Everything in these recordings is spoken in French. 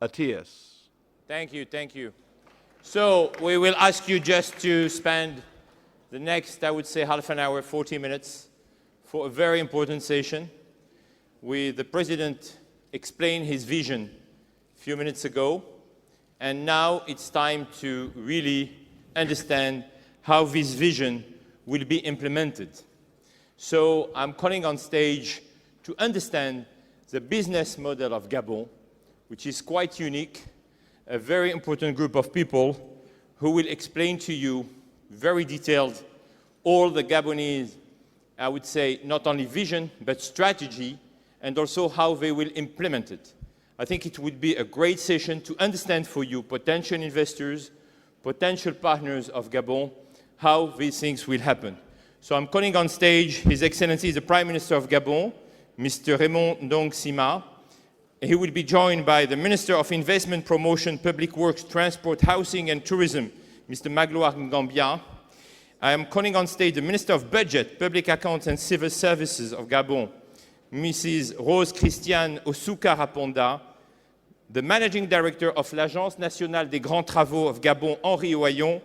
Atias. Thank you, thank you. So we will ask you just to spend the next, I would say, half an hour, 40 minutes for a very important session with the President explained his vision a few minutes ago. And now it's time to really understand how this vision will be implemented. So I'm calling on stage to understand the business model of Gabon, which is quite unique, a very important group of people who will explain to you very detailed all the Gabonese, I would say, not only vision, but strategy, and also how they will implement it. I think it would be a great session to understand for you, potential investors, potential partners of Gabon, how these things will happen. So I'm calling on stage His Excellency the Prime Minister of Gabon, Mr. Raymond Ndong Sima. He will be joined by the Minister of Investment, Promotion, Public Works, Transport, Housing and Tourism, Mr. Magloire Ngambia. I am calling on stage the Minister of Budget, Public Accounts and Civil Services of Gabon, Mrs. Rose Christiane Osuka Raponda, the Managing Director of l'Agence Nationale des Grands Travaux of Gabon, Henri Oyon,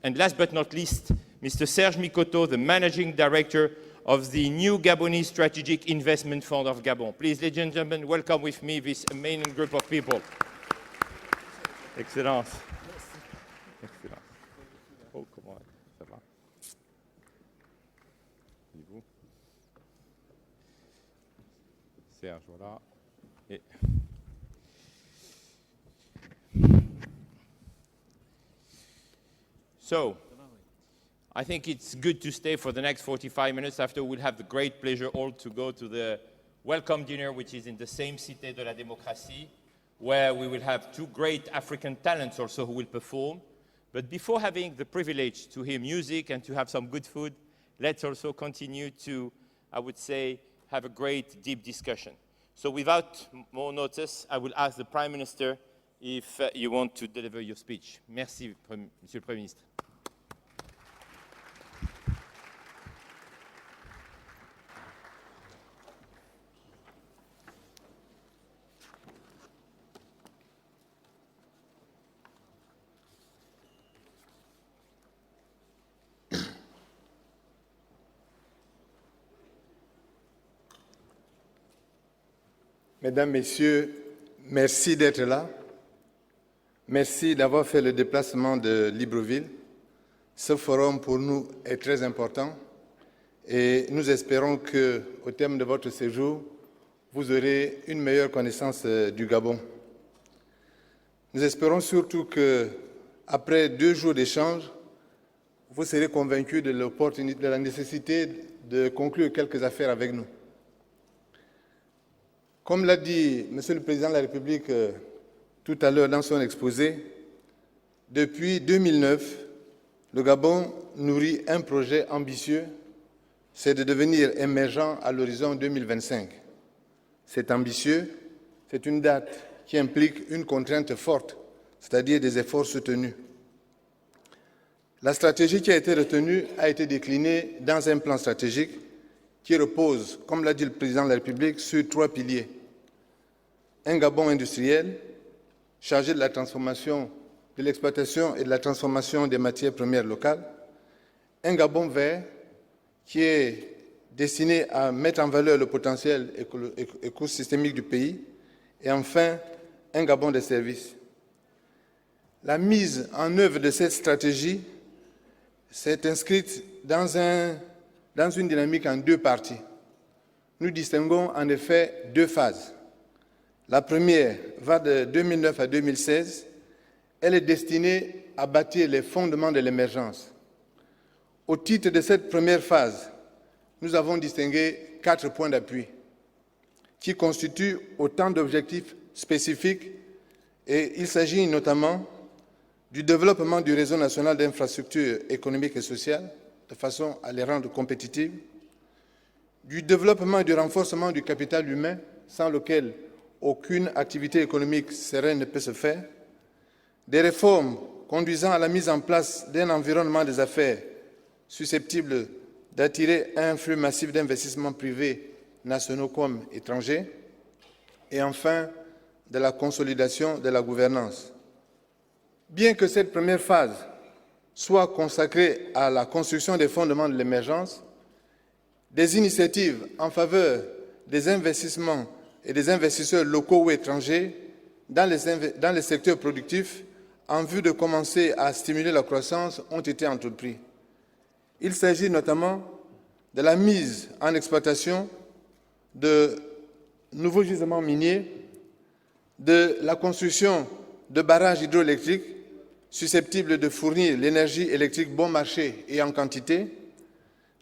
and last but not least, Mr. Serge Mikoto, the Managing Director of the new Gabonese Strategic Investment Fund of Gabon. Please, ladies and gentlemen, welcome with me this amazing group of people. Excellence. Excellence. Oh, comment ça va? Et vous? Serge, voilà. Et... So, I think it's good to stay for the next 45 minutes. After, we'll have the great pleasure all to go to the welcome dinner, which is in the same Cité de la Démocratie, where we will have two great African talents also who will perform. But before having the privilege to hear music and to have some good food, let's also continue to, I would say, have a great deep discussion. So without more notice, I will ask the Prime Minister if you want to deliver your speech. Merci, Monsieur le Premier ministre. Mesdames, Messieurs, merci d'être là. Merci d'avoir fait le déplacement de Libreville. Ce forum pour nous est très important et nous espérons qu'au terme de votre séjour, vous aurez une meilleure connaissance du Gabon. Nous espérons surtout qu'après 2 jours d'échange, vous serez convaincus de l'opportunité, de la nécessité de conclure quelques affaires avec nous. Comme l'a dit Monsieur le Président de la République tout à l'heure dans son exposé, depuis 2009, le Gabon nourrit un projet ambitieux, c'est de devenir émergent à l'horizon 2025. C'est ambitieux, c'est une date qui implique une contrainte forte, c'est-à-dire des efforts soutenus. La stratégie qui a été retenue a été déclinée dans un plan stratégique qui repose, comme l'a dit le Président de la République, sur 3 piliers. Un Gabon industriel, chargé de la transformation, de l'exploitation et de la transformation des matières premières locales. Un Gabon vert, qui est destiné à mettre en valeur le potentiel écosystémique du pays. Et enfin, un Gabon de services. La mise en œuvre de cette stratégie s'est inscrite dans une dynamique en 2 parties. Nous distinguons en effet 2 phases. La première va de 2009 à 2016. Elle est destinée à bâtir les fondements de l'émergence. Au titre de cette première phase, nous avons distingué 4 points d'appui qui constituent autant d'objectifs spécifiques et il s'agit notamment du développement du réseau national d'infrastructures économiques et sociales de façon à les rendre compétitives, du développement et du renforcement du capital humain sans lequel aucune activité économique sereine ne peut se faire, des réformes conduisant à la mise en place d'un environnement des affaires susceptible d'attirer un flux massif d'investissements privés nationaux comme étrangers, et enfin, de la consolidation de la gouvernance. Bien que cette première phase soit consacrée à la construction des fondements de l'émergence, des initiatives en faveur des investissements et des investisseurs locaux ou étrangers dans les secteurs productifs en vue de commencer à stimuler la croissance ont été entreprises. Il s'agit notamment de la mise en exploitation de nouveaux gisements miniers, de la construction de barrages hydroélectriques susceptibles de fournir l'énergie électrique bon marché et en quantité,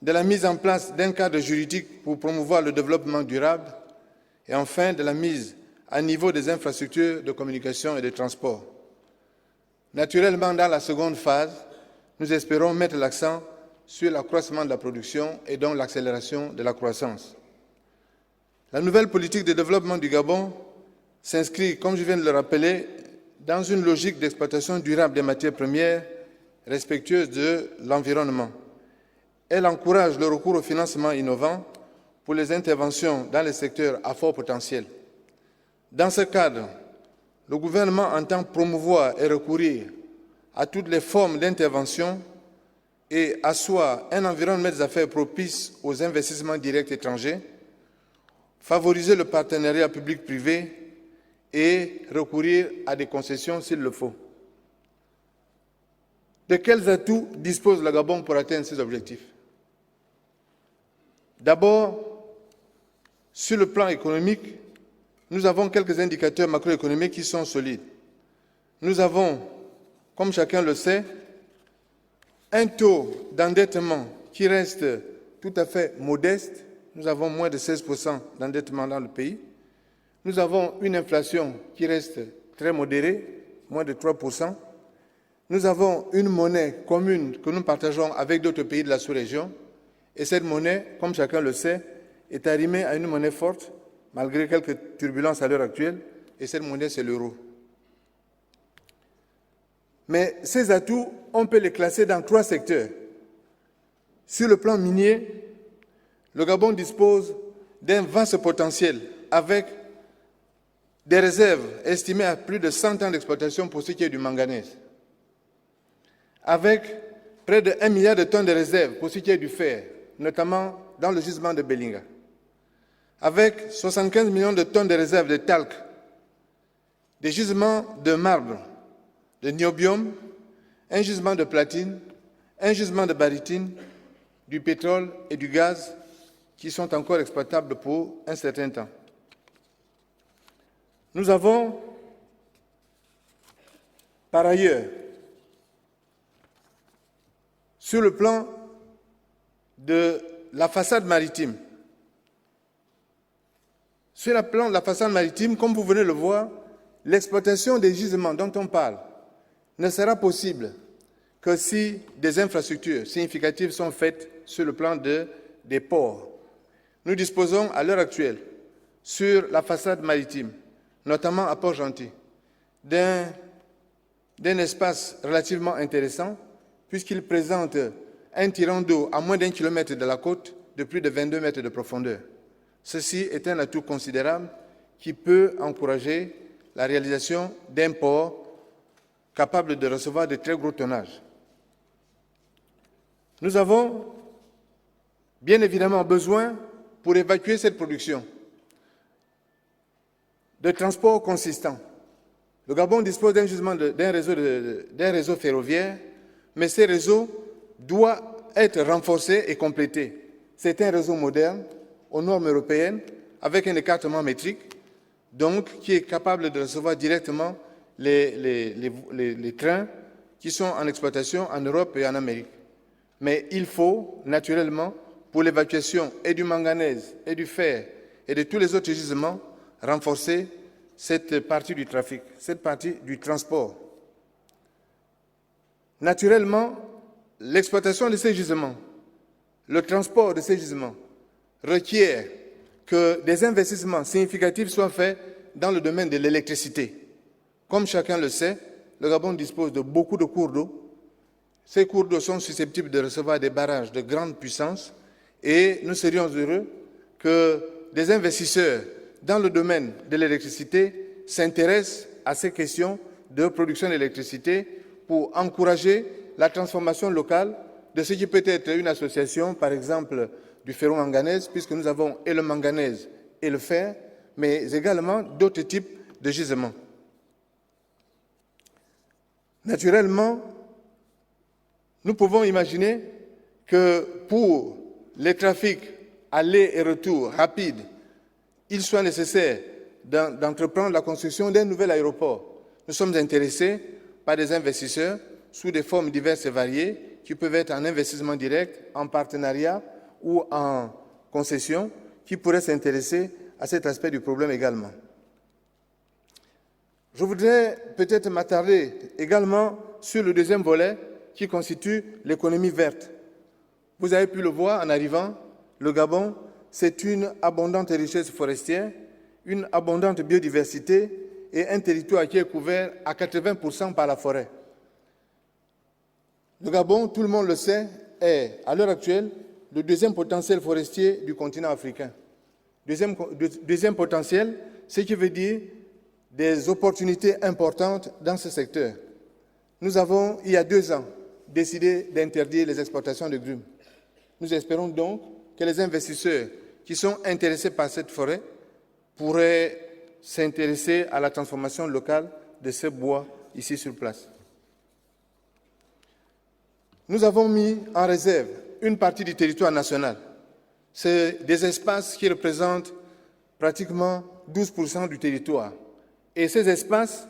de la mise en place d'un cadre juridique pour promouvoir le développement durable et enfin de la mise à niveau des infrastructures de communication et de transport. Naturellement, dans la seconde phase, nous espérons mettre l'accent sur l'accroissement de la production et donc l'accélération de la croissance. La nouvelle politique de développement du Gabon s'inscrit, comme je viens de le rappeler, dans une logique d'exploitation durable des matières premières respectueuse de l'environnement. Elle encourage le recours au financement innovant pour les interventions dans les secteurs à fort potentiel. Dans ce cadre, le gouvernement entend promouvoir et recourir à toutes les formes d'intervention et asseoir un environnement des affaires propice aux investissements directs étrangers, favoriser le partenariat public-privé et recourir à des concessions s'il le faut. De quels atouts dispose le Gabon pour atteindre ces objectifs? D'abord, sur le plan économique, nous avons quelques indicateurs macroéconomiques qui sont solides. Nous avons, comme chacun le sait, un taux d'endettement qui reste tout à fait modeste. Nous avons moins de 16% d'endettement dans le pays. Nous avons une inflation qui reste très modérée, moins de 3%. Nous avons une monnaie commune que nous partageons avec d'autres pays de la sous-région. Et cette monnaie, comme chacun le sait, est arrimée à une monnaie forte, malgré quelques turbulences à l'heure actuelle, et cette monnaie, c'est l'euro. Mais ces atouts, on peut les classer dans 3 secteurs. Sur le plan minier, le Gabon dispose d'un vaste potentiel avec des réserves estimées à plus de 100 ans d'exploitation pour ce qui est du manganèse, avec près de 1 milliard de tonnes de réserves pour ce qui est du fer, notamment dans le gisement de Belinga, avec 75 millions de tonnes de réserves de talc, des gisements de marbre, de niobium, un gisement de platine, un gisement de barytine, du pétrole et du gaz qui sont encore exploitables pour un certain temps. Nous avons, par ailleurs, sur le plan de la façade maritime, sur le plan de la façade maritime, comme vous venez de le voir, l'exploitation des gisements dont on parle ne sera possible que si des infrastructures significatives sont faites sur le plan des ports. Nous disposons à l'heure actuelle, sur la façade maritime, notamment à Port-Gentil, d'un espace relativement intéressant, puisqu'il présente un tirant d'eau à moins d'1 kilomètre de la côte de plus de 22 mètres de profondeur. Ceci est un atout considérable qui peut encourager la réalisation d'un port capable de recevoir de très gros tonnages. Nous avons bien évidemment besoin, pour évacuer cette production, de transports consistants. Le Gabon dispose d'un réseau ferroviaire, mais ce réseau doit être renforcé et complété. C'est un réseau moderne, aux normes européennes, avec un écartement métrique, donc qui est capable de recevoir directement les trains qui sont en exploitation en Europe et en Amérique. Mais il faut, naturellement, pour l'évacuation et du manganèse, et du fer, et de tous les autres gisements, renforcer cette partie du trafic, cette partie du transport. Naturellement, l'exploitation de ces gisements, le transport de ces gisements, requiert que des investissements significatifs soient faits dans le domaine de l'électricité. Comme chacun le sait, le Gabon dispose de beaucoup de cours d'eau. Ces cours d'eau sont susceptibles de recevoir des barrages de grande puissance et nous serions heureux que des investisseurs dans le domaine de l'électricité s'intéresse à ces questions de production d'électricité pour encourager la transformation locale de ce qui peut être une association, par exemple, du ferro-manganèse, puisque nous avons et le manganèse et le fer, mais également d'autres types de gisements. Naturellement, nous pouvons imaginer que pour les trafics aller et retour rapides, il soit nécessaire d'entreprendre la construction d'un nouvel aéroport. Nous sommes intéressés par des investisseurs sous des formes diverses et variées qui peuvent être en investissement direct, en partenariat ou en concession, qui pourraient s'intéresser à cet aspect du problème également. Je voudrais peut-être m'attarder également sur le deuxième volet qui constitue l'économie verte. Vous avez pu le voir en arrivant, le Gabon, c'est une abondante richesse forestière, une abondante biodiversité et un territoire qui est couvert à 80% par la forêt. Le Gabon, tout le monde le sait, est à l'heure actuelle le deuxième potentiel forestier du continent africain. Deuxième potentiel, ce qui veut dire des opportunités importantes dans ce secteur. Nous avons, il y a 2 ans, décidé d'interdire les exportations de grumes. Nous espérons donc que les investisseurs qui sont intéressés par cette forêt pourraient s'intéresser à la transformation locale de ce bois ici sur place. Nous avons mis en réserve une partie du territoire national. C'est des espaces qui représentent pratiquement 12% du territoire. Et ces espaces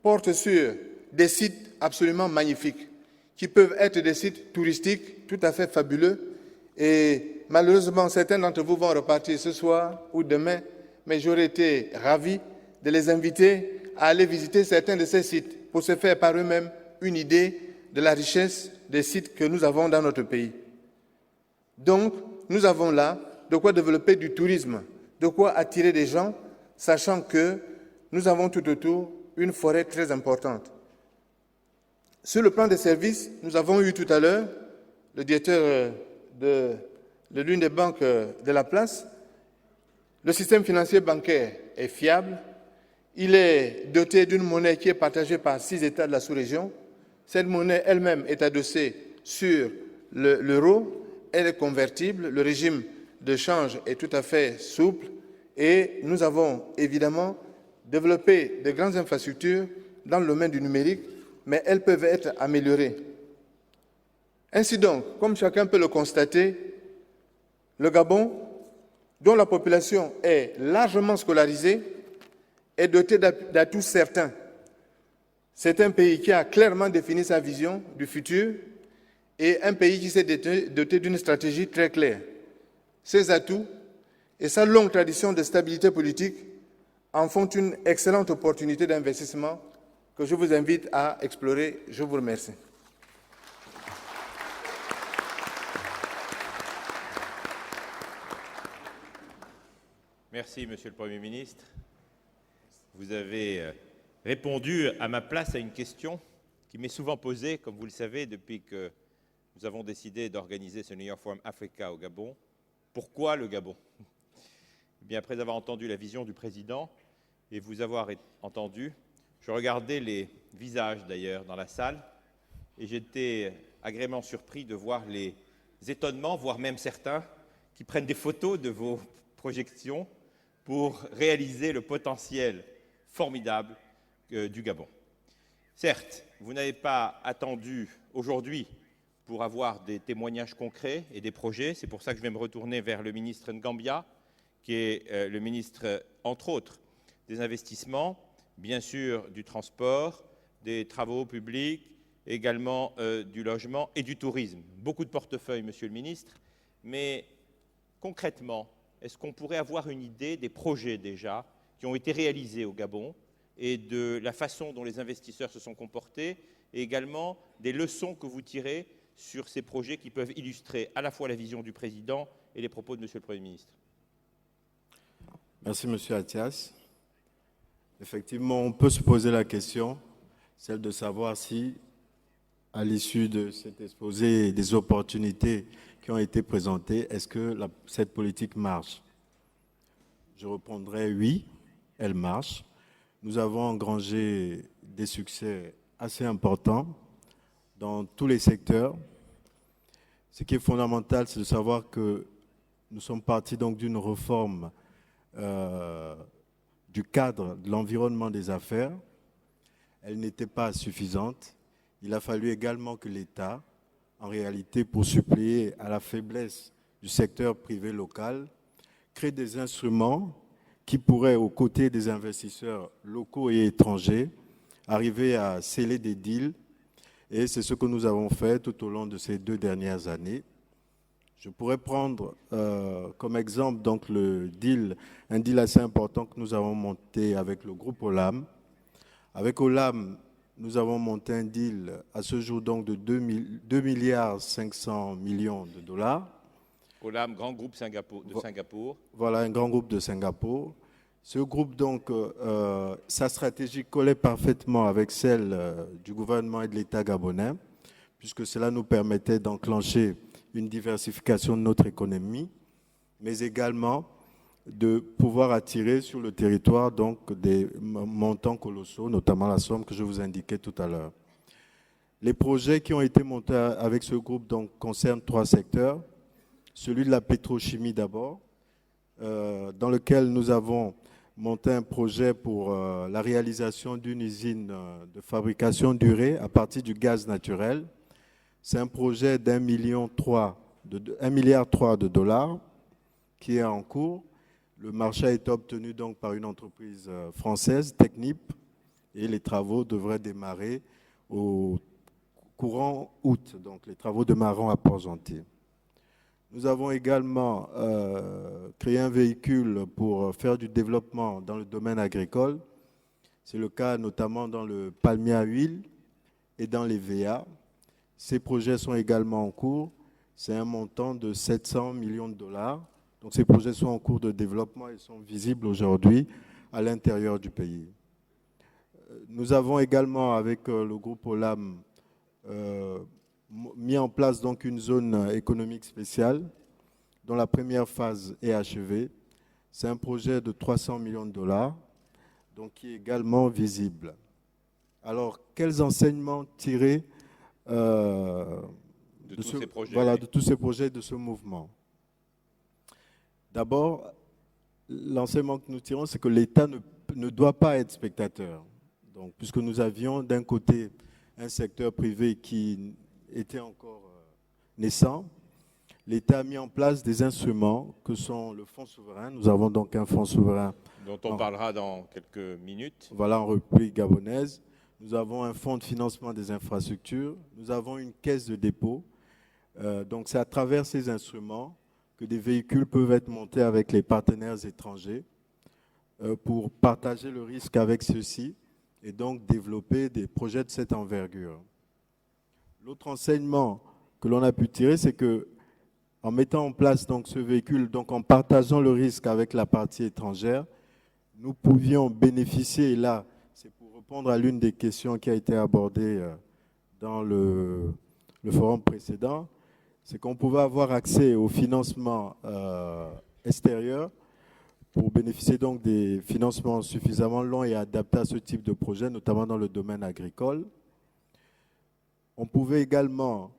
portent sur des sites absolument magnifiques, qui peuvent être des sites touristiques tout à fait fabuleux. Et malheureusement, certains d'entre vous vont repartir ce soir ou demain, mais j'aurais été ravi de les inviter à aller visiter certains de ces sites pour se faire par eux-mêmes une idée de la richesse des sites que nous avons dans notre pays. Donc, nous avons là de quoi développer du tourisme, de quoi attirer des gens, sachant que nous avons tout autour une forêt très importante. Sur le plan des services, nous avons eu tout à l'heure le directeur de l'une des banques de la place. Le système financier bancaire est fiable. Il est doté d'une monnaie qui est partagée par 6 États de la sous-région. Cette monnaie elle-même est adossée sur l'euro. Elle est convertible. Le régime de change est tout à fait souple. Et nous avons évidemment développé de grandes infrastructures dans le domaine du numérique, mais elles peuvent être améliorées. Ainsi donc, comme chacun peut le constater, le Gabon, dont la population est largement scolarisée, est doté d'atouts certains. C'est un pays qui a clairement défini sa vision du futur et un pays qui s'est doté d'une stratégie très claire. Ces atouts et sa longue tradition de stabilité politique en font une excellente opportunité d'investissement que je vous invite à explorer. Je vous remercie. Merci, Monsieur le Premier ministre. Vous avez répondu à ma place à une question qui m'est souvent posée, comme vous le savez, depuis que nous avons décidé d'organiser ce New York Forum Africa au Gabon. Pourquoi le Gabon ? Eh bien, après avoir entendu la vision du président et vous avoir entendu, je regardais les visages d'ailleurs dans la salle et j'étais agréablement surpris de voir les étonnements, voire même certains qui prennent des photos de vos projections pour réaliser le potentiel formidable du Gabon. Certes, vous n'avez pas attendu aujourd'hui pour avoir des témoignages concrets et des projets. C'est pour ça que je vais me retourner vers le ministre Ngambia, qui est le ministre, entre autres, des investissements, bien sûr du transport, des travaux publics, également du logement et du tourisme. Beaucoup de portefeuilles, Monsieur le ministre, mais concrètement, est-ce qu'on pourrait avoir une idée des projets déjà qui ont été réalisés au Gabon et de la façon dont les investisseurs se sont comportés et également des leçons que vous tirez sur ces projets qui peuvent illustrer à la fois la vision du président et les propos de Monsieur le Premier ministre? Merci, Monsieur Athias. Effectivement, on peut se poser la question, celle de savoir si, à l'issue de cet exposé des opportunités qui ont été présentées, est-ce que cette politique marche? Je répondrai oui, elle marche. nous avons engrangé des succès assez importants dans tous les secteurs. Ce qui est fondamental, c'est de savoir que nous sommes partis donc d'une réforme du cadre de l'environnement des affaires. Elle n'était pas suffisante. Il a fallu également que l'État, en réalité, pour suppléer à la faiblesse du secteur privé local, crée des instruments qui pourraient, aux côtés des investisseurs locaux et étrangers, arriver à sceller des deals. Et c'est ce que nous avons fait tout au long de ces 2 dernières années. Je pourrais prendre comme exemple donc un deal assez important que nous avons monté avec le groupe Olam. Avec Olam, nous avons monté un deal à ce jour donc de 2 milliards 500 millions de dollars. Olam, grand groupe de Singapour. Voilà, un grand groupe de Singapour. Ce groupe, donc, sa stratégie collait parfaitement avec celle du gouvernement et de l'État gabonais, puisque cela nous permettait d'enclencher une diversification de notre économie, mais également de pouvoir attirer sur le territoire donc, des montants colossaux, notamment la somme que je vous indiquais tout à l'heure. Les projets qui ont été montés avec ce groupe donc, concernent 3 secteurs. Celui de la pétrochimie d'abord, dans lequel nous avons monté un projet pour la réalisation d'une usine de fabrication d'urée à partir du gaz naturel. C'est un projet d'1,3 milliard de dollars qui est en cours. Le marché a été obtenu donc par une entreprise française, Technip, et les travaux devraient démarrer au courant août. Donc les travaux démarreront à Port-Gentil. Nous avons également créé un véhicule pour faire du développement dans le domaine agricole. C'est le cas notamment dans le palmier à huile et dans les VA. Ces projets sont également en cours. C'est un montant de 700 millions de dollars. Donc ces projets sont en cours de développement et sont visibles aujourd'hui à l'intérieur du pays. Nous avons également, avec le groupe Olam, mis en place donc une zone économique spéciale dont la première phase est achevée. C'est un projet de 300 millions de dollars, donc qui est également visible. Alors, quels enseignements tirer de tous ces projets, voilà, de tous ces projets, de ce mouvement? D'abord, l'enseignement que nous tirons, c'est que l'État ne doit pas être spectateur. Donc, puisque nous avions d'un côté un secteur privé qui était encore naissant, l'État a mis en place des instruments que sont le fonds souverain. Nous avons donc un fonds souverain dont on parlera dans quelques minutes. Voilà, en République gabonaise. Nous avons un fonds de financement des infrastructures. Nous avons une caisse de dépôt. Donc c'est à travers ces instruments que des véhicules peuvent être montés avec les partenaires étrangers pour partager le risque avec ceux-ci et donc développer des projets de cette envergure. L'autre enseignement que l'on a pu tirer, c'est que en mettant en place donc ce véhicule, donc en partageant le risque avec la partie étrangère, nous pouvions bénéficier, et là, c'est pour répondre à l'une des questions qui a été abordée dans le forum précédent, c'est qu'on pouvait avoir accès au financement extérieur pour bénéficier donc des financements suffisamment longs et adaptés à ce type de projet, notamment dans le domaine agricole. On pouvait également,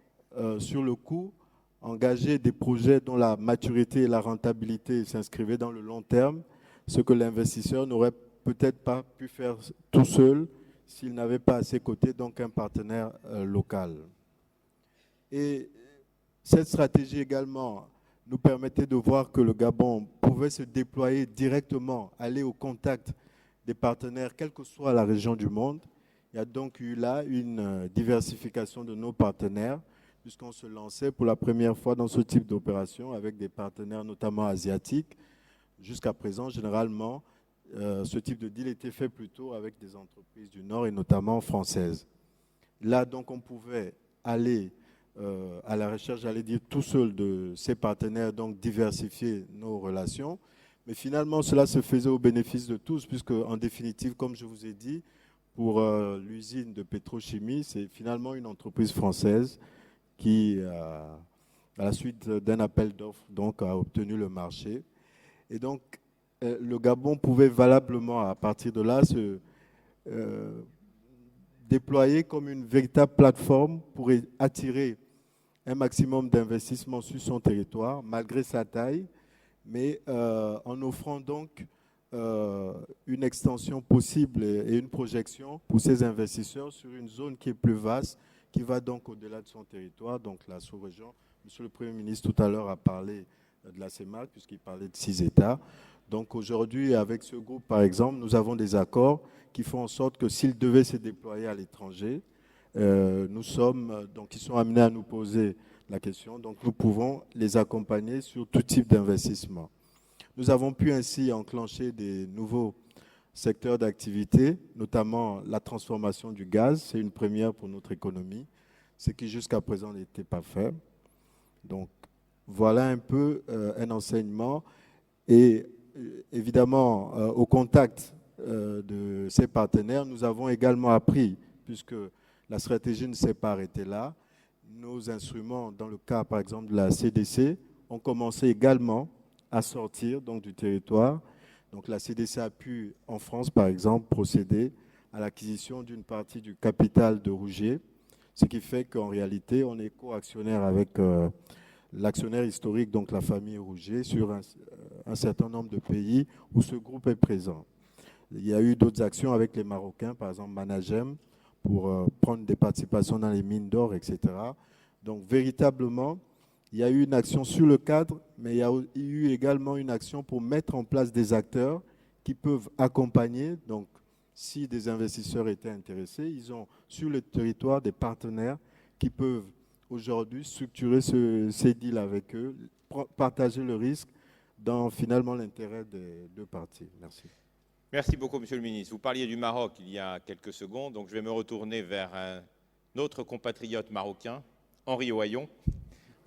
sur le coup, engager des projets dont la maturité et la rentabilité s'inscrivaient dans le long terme, ce que l'investisseur n'aurait peut-être pas pu faire tout seul s'il n'avait pas à ses côtés donc un partenaire local. Et cette stratégie également nous permettait de voir que le Gabon pouvait se déployer directement, aller au contact des partenaires, quelle que soit la région du monde. Il y a donc eu là une diversification de nos partenaires, puisqu'on se lançait pour la première fois dans ce type d'opération avec des partenaires notamment asiatiques. Jusqu'à présent, généralement, ce type de deal était fait plutôt avec des entreprises du Nord et notamment françaises. Là, donc, on pouvait aller à la recherche, j'allais dire, tout seul de ces partenaires, donc diversifier nos relations. Mais finalement, cela se faisait au bénéfice de tous, puisque en définitive, comme je vous ai dit, pour l'usine de pétrochimie, c'est finalement une entreprise française qui, à la suite d'un appel d'offres, donc, a obtenu le marché. Et donc, le Gabon pouvait valablement, à partir de là, se déployée comme une véritable plateforme pour attirer un maximum d'investissements sur son territoire, malgré sa taille, mais en offrant donc une extension possible et une projection pour ces investisseurs sur une zone qui est plus vaste, qui va donc au-delà de son territoire, donc la sous-région. Monsieur le Premier ministre, tout à l'heure, a parlé de la CEMAC, puisqu'il parlait de 6 États. Donc aujourd'hui, avec ce groupe, par exemple, nous avons des accords qui font en sorte que s'ils devaient se déployer à l'étranger, ils sont amenés à nous poser la question. Donc nous pouvons les accompagner sur tout type d'investissement. Nous avons pu ainsi enclencher des nouveaux secteurs d'activité, notamment la transformation du gaz. C'est une première pour notre économie, ce qui jusqu'à présent n'était pas fait. Donc voilà un peu un enseignement. Et évidemment, au contact de ces partenaires, nous avons également appris, puisque la stratégie ne s'est pas arrêtée là, nos instruments, dans le cas par exemple de la CDC, ont commencé également à sortir donc, du territoire. Donc la CDC a pu, en France par exemple, procéder à l'acquisition d'une partie du capital de Rouget, ce qui fait qu'en réalité, on est co-actionnaire avec l'actionnaire historique, donc la famille Rouget, sur un certain nombre de pays où ce groupe est présent. Il y a eu d'autres actions avec les Marocains, par exemple Managem, pour prendre des participations dans les mines d'or, etc. Donc véritablement, il y a eu une action sur le cadre, mais il y a eu également une action pour mettre en place des acteurs qui peuvent accompagner. Donc si des investisseurs étaient intéressés, ils ont sur le territoire des partenaires qui peuvent aujourd'hui structurer ces deals avec eux, partager le risque dans finalement l'intérêt des deux parties. Merci. Merci beaucoup, Monsieur le Ministre. Vous parliez du Maroc il y a quelques secondes, donc je vais me retourner vers un autre compatriote marocain, Henri Ohayon.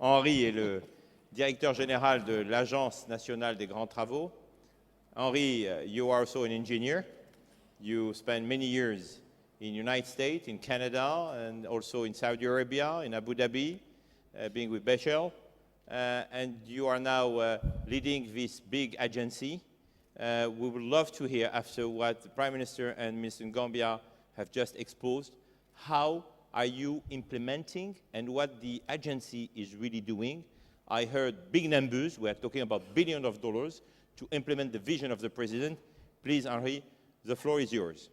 Henri est le directeur général de l'Agence nationale des grands travaux. Henri, you are also an engineer. You spent many years in the United States, in Canada, and also in Saudi Arabia, in Abu Dhabi, being with Bechel. And you are now leading this big agency. We would love to hear, after what the Prime Minister and Mr. Ngambia have just exposed, how are you implementing and what the agency is really doing. I heard big numbers. We are talking about billions of dollars to implement the vision of the President. Please, Henri, the floor is yours.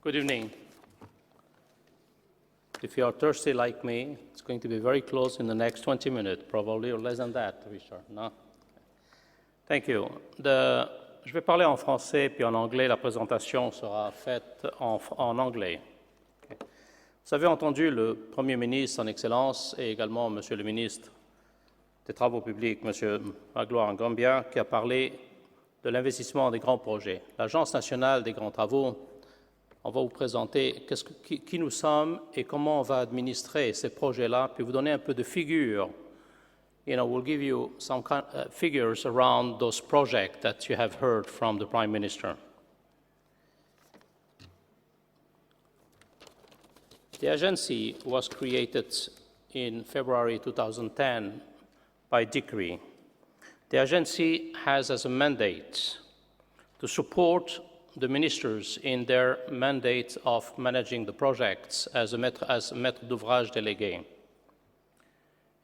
Good evening. If you are thirsty like me, it's going to be very close in the next 20 minutes, probably, or less than that, Richard. No? Thank you. Je vais parler en français, puis en anglais. La présentation sera faite en anglais. Okay. Vous avez entendu le Premier ministre, Son Excellence, et également Monsieur le ministre des Travaux publics, Monsieur Magloire Ngambia, qui a parlé de l'investissement des grands projets. L'Agence nationale des grands travaux, on va vous présenter qui nous sommes et comment on va administrer ces projets-là, puis vous donner un peu de figures. We'll give you some figures around those projects that you have heard from the Prime Minister. The agency was created in February 2010 by decree. The agency has as a mandate to support the ministers in their mandate of managing the projects as maître d'ouvrage délégué.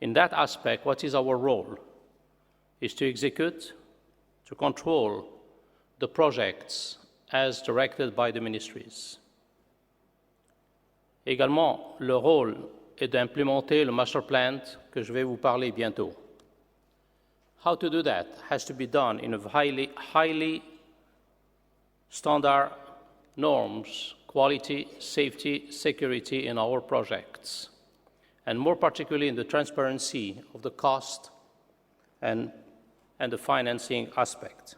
In that aspect, what is our role? Is to execute, to control the projects as directed by the ministries. Également, le rôle est d'implémenter le master plan que je vais vous parler bientôt. How to do that has to be done in a highly standard norms, quality, safety, security in our projects, and more particularly in the transparency of the cost and the financing aspect.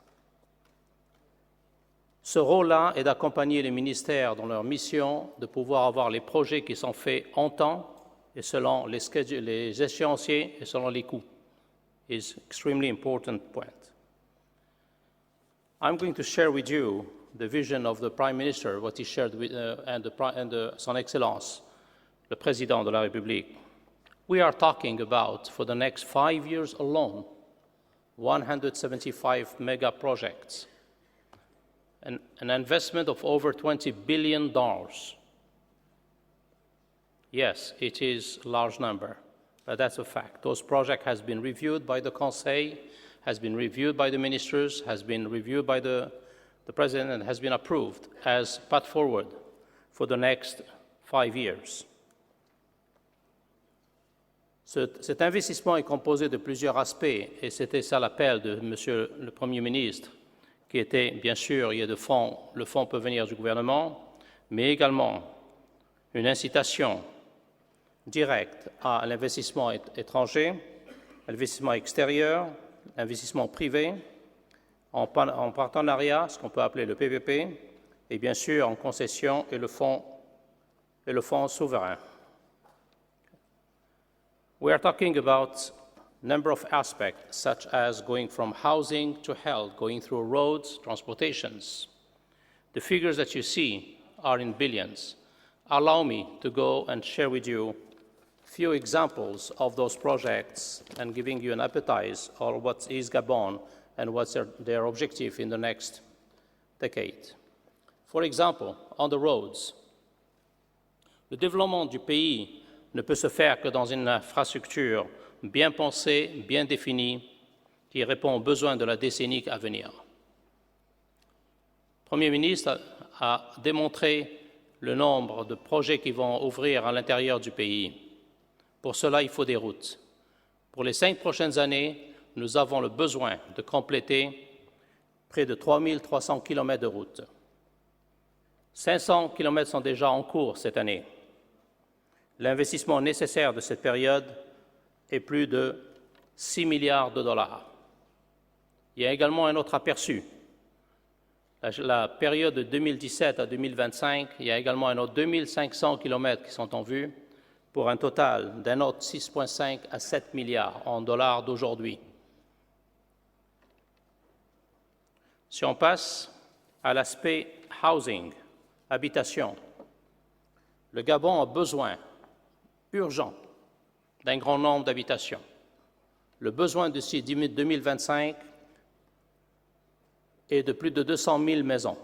Ce rôle-là est d'accompagner les ministères dans leur mission de pouvoir avoir les projets qui sont faits en temps et selon les échéanciers et selon les coûts. Is extremely important point. I'm going to share with you the vision of the Prime Minister, what he shared with Son Excellence, le Président de la République. We are talking about, for the next 5 years alone, 175 mega projects, an investment of over $20 billion. Yes, it is a large number, but that's a fact. Those projects has been reviewed by the Conseil, has been reviewed by the ministers, has been reviewed by the President, and has been approved as path forward for the next 5 years. Cet investissement est composé de plusieurs aspects, et c'était ça l'appel de Monsieur le Premier ministre, qui était, bien sûr, il y a de fonds, le fonds peut venir du gouvernement, mais également une incitation directe à l'investissement étranger, l'investissement extérieur, l'investissement privé, en partenariat, ce qu'on peut appeler le PPP, et bien sûr en concession et le fonds souverain. We are talking about a number of aspects, such as going from housing to health, going through roads, transportations. The figures that you see are in billions. Allow me to go and share with you a few examples of those projects and giving you an appetite of what is Gabon and what's their objective in the next decade. For example, on the roads, le développement du pays ne peut se faire que dans une infrastructure bien pensée, bien définie, qui répond aux besoins de la décennie à venir. Le Premier ministre a démontré le nombre de projets qui vont ouvrir à l'intérieur du pays. Pour cela, il faut des routes. Pour les 5 prochaines années, nous avons le besoin de compléter près de 3300 km de routes. 500 km sont déjà en cours cette année. L'investissement nécessaire de cette période est plus de 6 milliards de dollars. Il y a également un autre aperçu. La période de 2017 à 2025, il y a également un autre 2500 km qui sont en vue pour un total d'un autre 6,5 à 7 milliards en dollars d'aujourd'hui. Si on passe à l'aspect housing, habitation, le Gabon a besoin urgent d'un grand nombre d'habitations. Le besoin d'ici 2025 est de plus de 200 000 maisons,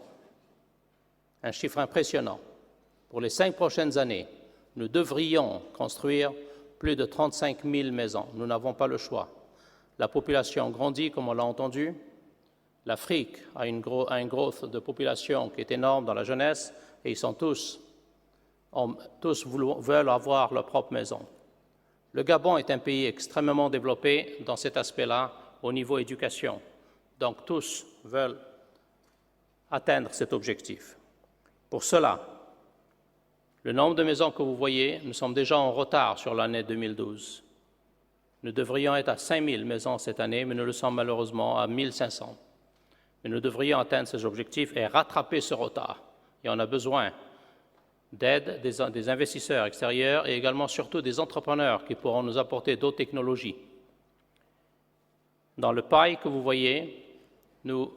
un chiffre impressionnant. Pour les 5 prochaines années, nous devrions construire plus de 35 000 maisons. Nous n'avons pas le choix. La population grandit, comme on l'a entendu. L'Afrique a un growth de population qui est énorme dans la jeunesse et ils sont tous veulent avoir leur propre maison. Le Gabon est un pays extrêmement développé dans cet aspect-là au niveau éducation. Donc tous veulent atteindre cet objectif. Pour cela, le nombre de maisons que vous voyez, nous sommes déjà en retard sur l'année 2012. Nous devrions être à 5 000 maisons cette année, mais nous le sommes malheureusement à 1 500. Mais nous devrions atteindre ces objectifs et rattraper ce retard. Et on a besoin d'aide des investisseurs extérieurs et également surtout des entrepreneurs qui pourront nous apporter d'autres technologies. Dans le pie que vous voyez, nous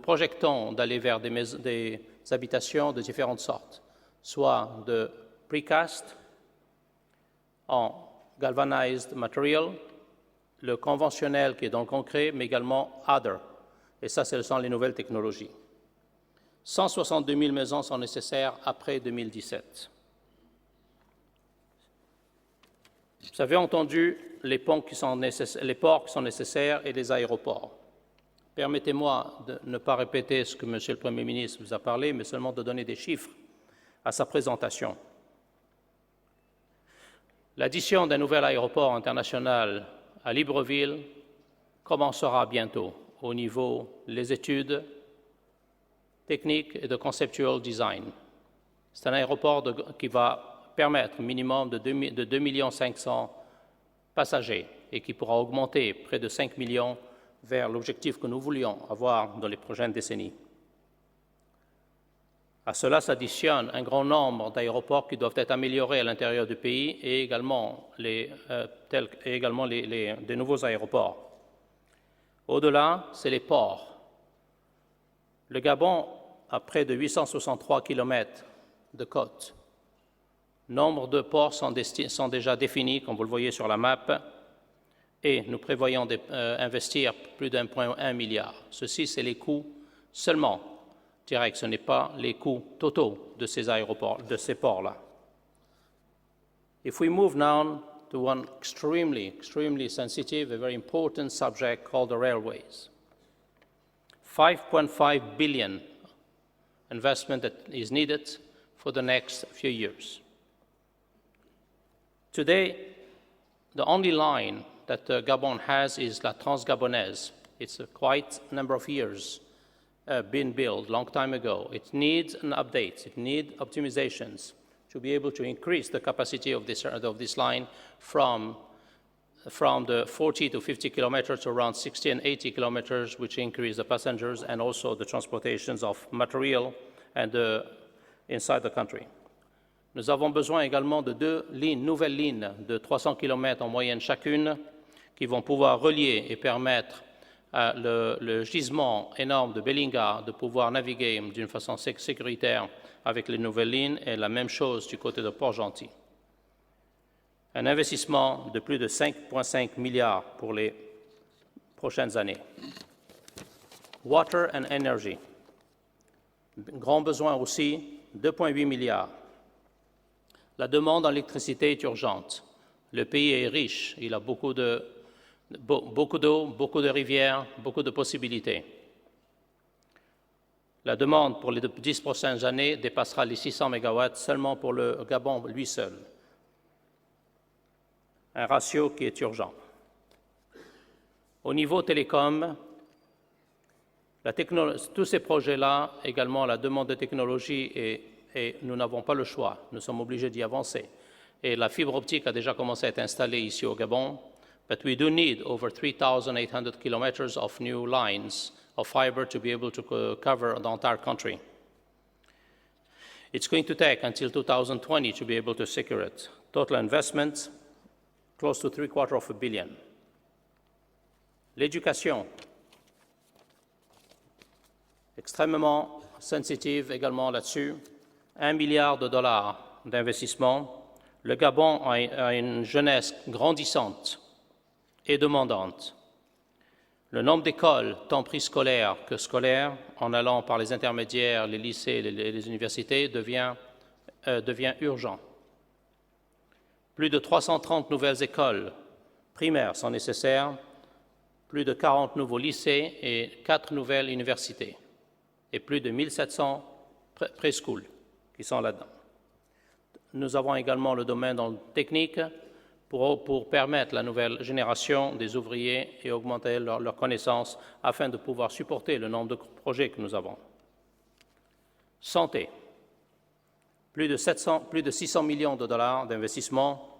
projetons d'aller vers des habitations de différentes sortes, soit de precast en galvanized material, le conventionnel qui est dans le concret, mais également other. Et ça, ce sont les nouvelles technologies. 162 000 maisons sont nécessaires après 2017. Vous avez entendu les ports qui sont nécessaires et les aéroports. Permettez-moi de ne pas répéter ce que M. le Premier ministre vous a parlé, mais seulement de donner des chiffres à sa présentation. L'addition d'un nouvel aéroport international à Libreville commencera bientôt au niveau des études techniques et de conceptual design. C'est un aéroport qui va permettre un minimum de 2 500 000 passagers et qui pourra augmenter près de 5 millions vers l'objectif que nous voulions avoir dans les prochaines décennies. À cela s'additionne un grand nombre d'aéroports qui doivent être améliorés à l'intérieur du pays et également des nouveaux aéroports. Au-delà, c'est les ports. Le Gabon a près de 863 km de côte. Nombre de ports sont déjà définis, comme vous le voyez sur la map. et nous prévoyons d'investir plus d'1,1 milliard. Ceci, c'est les coûts seulement directs, ce n'est pas les coûts totaux de ces aéroports, de ces ports-là. If we move now to one extremely sensitive, a very important subject called the railways. 5.5 billion investment that is needed for the next few years. Today, the only line that Gabon has is La Transgabonaise. It's quite a number of years been built, long time ago. It needs an update. It needs optimizations to be able to increase the capacity of this line from the 40 to 50 kilometers to around 60 and 80 kilometers, which increase the passengers and also the transportations of material and inside the country. Nous avons besoin également de 2 nouvelles lignes de 300 km en moyenne chacune qui vont pouvoir relier et permettre le gisement énorme de Belinga de pouvoir naviguer d'une façon sécuritaire avec les nouvelles lignes et la même chose du côté de Port-Gentil. Un investissement de plus de 5,5 milliards pour les prochaines années. Water and Energy. Grand besoin aussi, 2,8 milliards. La demande en électricité est urgente. Le pays est riche, il a beaucoup d'eau, beaucoup de rivières, beaucoup de possibilités. La demande pour les 10 prochaines années dépassera les 600 MW seulement pour le Gabon lui seul. Un ratio qui est urgent. Au niveau télécom, tous ces projets-là, également la demande de technologie, et nous n'avons pas le choix, nous sommes obligés d'y avancer. Et la fibre optique a déjà commencé à être installée ici au Gabon, but we do need over 3,800 kilometers of new lines of fiber to be able to cover the entire country. It's going to take until 2020 to be able to secure it. Total investment, close to $750 million. L'éducation, extrêmement sensitive également là-dessus. $1 milliard d'investissement. Le Gabon a une jeunesse grandissante et demandante. Le nombre d'écoles, tant préscolaires que scolaires, en allant par les intermédiaires, les lycées et les universités, devient urgent. Plus de 330 nouvelles écoles primaires sont nécessaires, plus de 40 nouveaux lycées et 4 nouvelles universités, et plus de 1700 préschools qui sont là-dedans. Nous avons également le domaine technique pour permettre la nouvelle génération des ouvriers et augmenter leurs connaissances afin de pouvoir supporter le nombre de projets que nous avons. Santé. Plus de 600 millions de dollars d'investissement.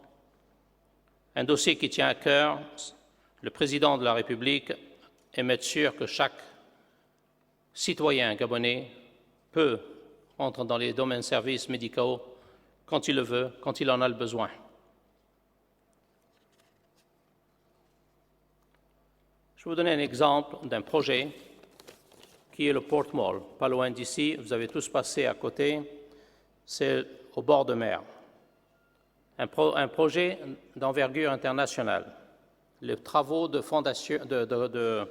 Un dossier qui tient à cœur le président de la République et mettre sûr que chaque citoyen gabonais peut entrer dans les domaines services médicaux quand il le veut, quand il en a le besoin. Je vais vous donner un exemple d'un projet qui est le Port Mall, pas loin d'ici, vous avez tous passé à côté, c'est au bord de mer. Un projet d'envergure internationale. Les travaux de fondation, de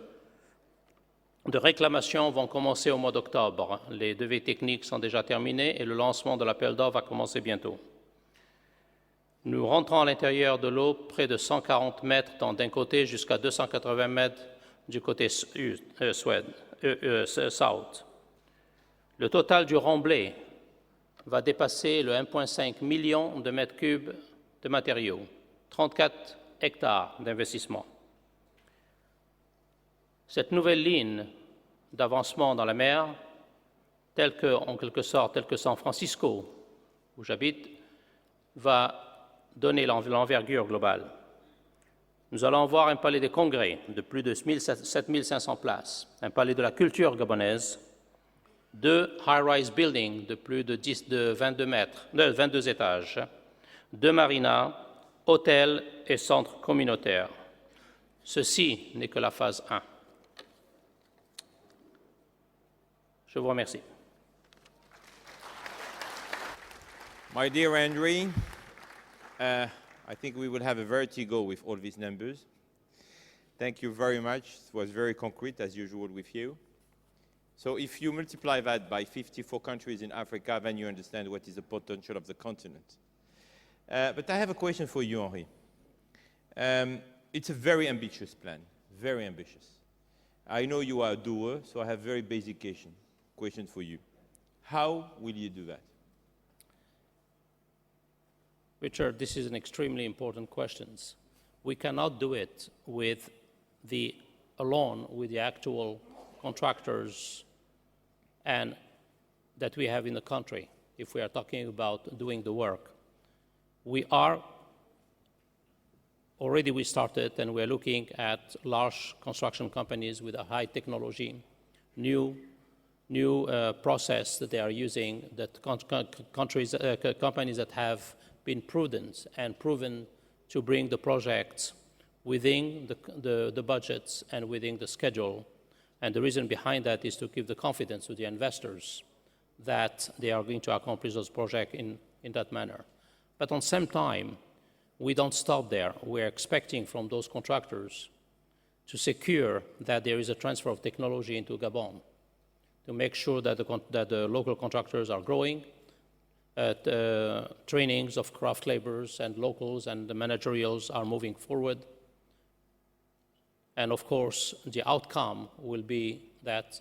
réclamation vont commencer au mois d'octobre. Les devis techniques sont déjà terminés et le lancement de l'appel d'offres va commencer bientôt. Nous rentrons à l'intérieur de l'eau près de 140 mètres d'un côté jusqu'à 280 mètres du côté south. Le total du remblai va dépasser le 1,5 million de mètres cubes de matériaux, 34 hectares d'investissement. Cette nouvelle ligne d'avancement dans la mer, en quelque sorte, telle que San Francisco, où j'habite, va donner l'envergure globale. Nous allons avoir un palais des congrès de plus de 7500 places, un palais de la culture gabonaise, 2 high-rise buildings de plus de 22 étages, 2 marinas, hôtels et centres communautaires. Ceci n'est que la phase 1. Je vous remercie. My dear Henry, I think we will have a vertigo with all these numbers. Thank you very much. It was very concrete, as usual, with you. So if you multiply that by 54 countries in Africa, then you understand what is the potential of the continent. But I have a question for you, Henri. It's a very ambitious plan, very ambitious. I know you are a doer, so I have very basic question for you. How will you do that? Richard, this is an extremely important question. We cannot do it alone with the actual contractors and that we have in the country, if we are talking about doing the work. We started and we're looking at large construction companies with a high technology, new process that they are using, that companies that have been prudent and proven to bring the projects within the budgets and within the schedule. And the reason behind that is to give the confidence to the investors that they are going to accomplish those projects in that manner. But at the same time, we don't stop there. We're expecting from those contractors to secure that there is a transfer of technology into Gabon, to make sure that the local contractors are growing, trainings of craft laborers and locals and the managerials are moving forward. And of course, the outcome will be that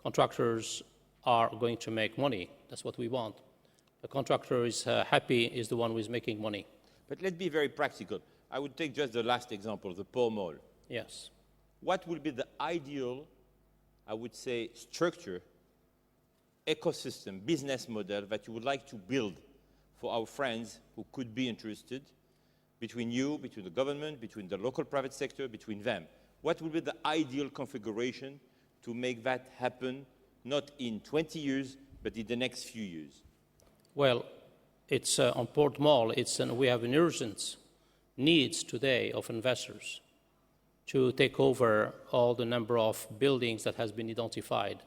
contractors are going to make money. That's what we want. The contractor is happy, is the one who is making money. But let's be very practical. I would take just the last example, the Port Mall. Yes. What would be the ideal, I would say, structure, ecosystem, business model that you would like to build for our friends who could be interested, between you, between the government, between the local private sector, between them? What would be the ideal configuration to make that happen, not in 20 years, but in the next few years? Well, it's on Port Mall, we have an urgent needs today of investors to take over all the number of buildings that has been identified.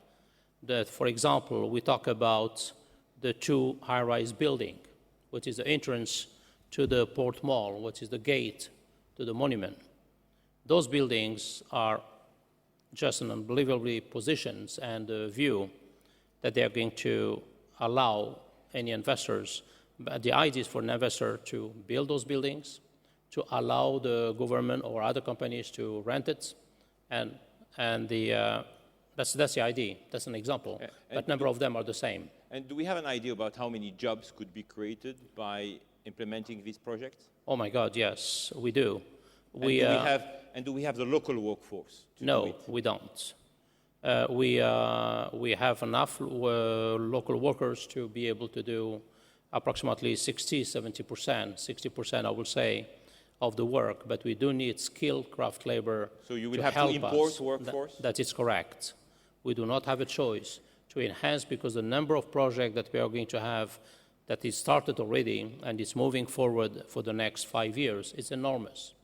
That, for example, we talk about the 2 high-rise building, which is the entrance to the Port Mall, which is the gate to the monument. Those buildings are just an unbelievably positions and a view that they are going to allow any investors. But the idea is for an investor to build those buildings, to allow the government or other companies to rent it, and that's the idea. That's an example. But a number of them are the same. And do we have an idea about how many jobs could be created by implementing these projects? Oh my God, yes, we do. Do we have the local workforce? No, we don't. We have enough local workers to be able to do approximately 60% I will say, of the work, but we do need skilled craft labor. So you will have to import workforce? That is correct. We do not have a choice to enhance, because the number of projects that we are going to have that is started already and is moving forward for the next 5 years is enormous.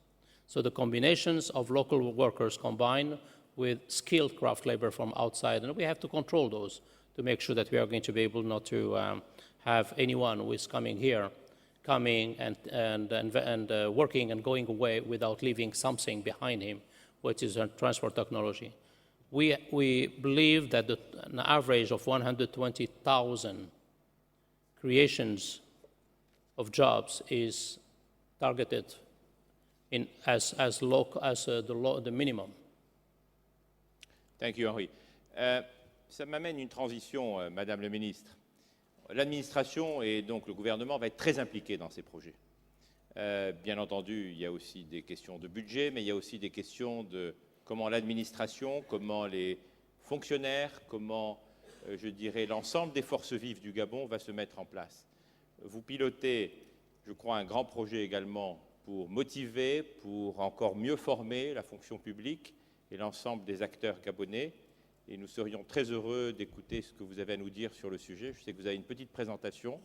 So the combinations of local workers combined with skilled craft labor from outside, and we have to control those to make sure that we are going to be able not to have anyone who is coming and working and going away without leaving something behind him, which is a transfer technology. We believe that an average of 120,000 creations of jobs is targeted as the minimum. Thank you, Henri. Ça m'amène une transition, Madame le Ministre. L'administration et donc le gouvernement va être très impliqués dans ces projets. Bien entendu, il y a aussi des questions de budget, mais il y a aussi des questions de comment l'administration, comment les fonctionnaires, comment, je dirais, l'ensemble des forces vives du Gabon va se mettre en place. Vous pilotez, je crois, un grand projet également pour motiver, pour encore mieux former la fonction publique et l'ensemble des acteurs gabonais. Et nous serions très heureux d'écouter ce que vous avez à nous dire sur le sujet. Je sais que vous avez une petite présentation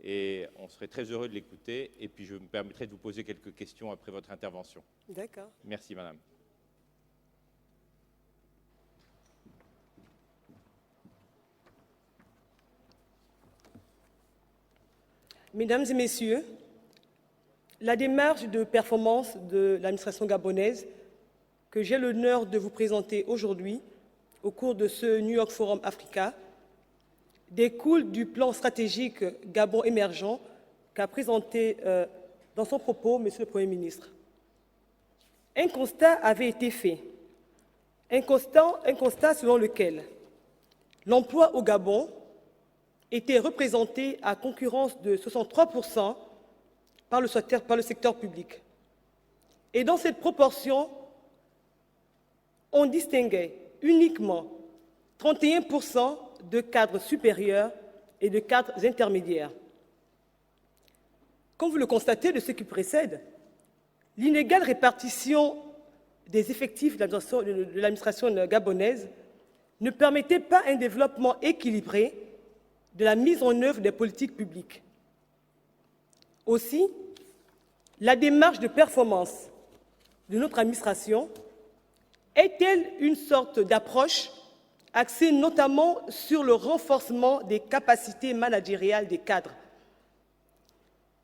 et on serait très heureux de l'écouter. Et puis je me permettrai de vous poser quelques questions après votre intervention. D'accord. Merci, Madame. Mesdames et messieurs, la démarche de performance de l'administration gabonaise que j'ai l'honneur de vous présenter aujourd'hui au cours de ce New York Forum Africa découle du plan stratégique Gabon émergent qu'a présenté dans son propos M. le Premier ministre. Un constat avait été fait, un constat selon lequel l'emploi au Gabon était représenté à concurrence de 63% par le secteur public. Et dans cette proportion, on distinguait uniquement 31% de cadres supérieurs et de cadres intermédiaires. Comme vous le constatez de ce qui précède, l'inégale répartition des effectifs de l'administration gabonaise ne permettait pas un développement équilibré de la mise en œuvre des politiques publiques. Aussi, la démarche de performance de notre administration est-elle une sorte d'approche axée notamment sur le renforcement des capacités managériales des cadres?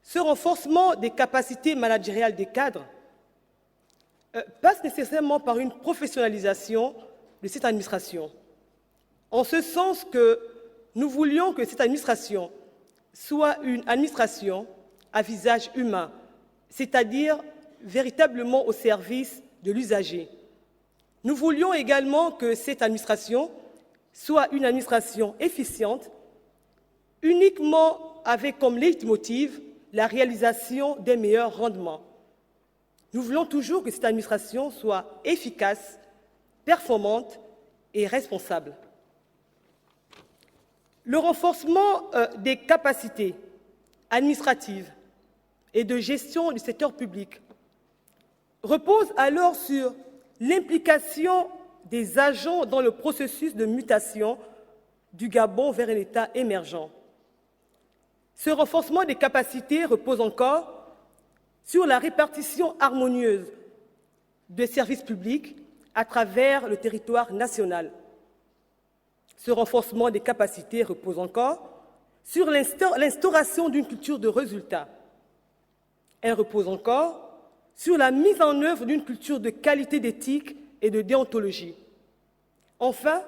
Ce renforcement des capacités managériales des cadres passe nécessairement par une professionnalisation de cette administration, en ce sens que nous voulions que cette administration soit une administration à visage humain, c'est-à-dire véritablement au service de l'usager. Nous voulions également que cette administration soit une administration efficiente, uniquement avec comme leitmotiv la réalisation des meilleurs rendements. Nous voulons toujours que cette administration soit efficace, performante et responsable. Le renforcement des capacités administratives et de gestion du secteur public repose alors sur l'implication des agents dans le processus de mutation du Gabon vers un État émergent. Ce renforcement des capacités repose encore sur la répartition harmonieuse des services publics à travers le territoire national. Ce renforcement des capacités repose encore sur l'instauration d'une culture de résultats. Elle repose encore sur la mise en œuvre d'une culture de qualité d'éthique et de déontologie. Enfin,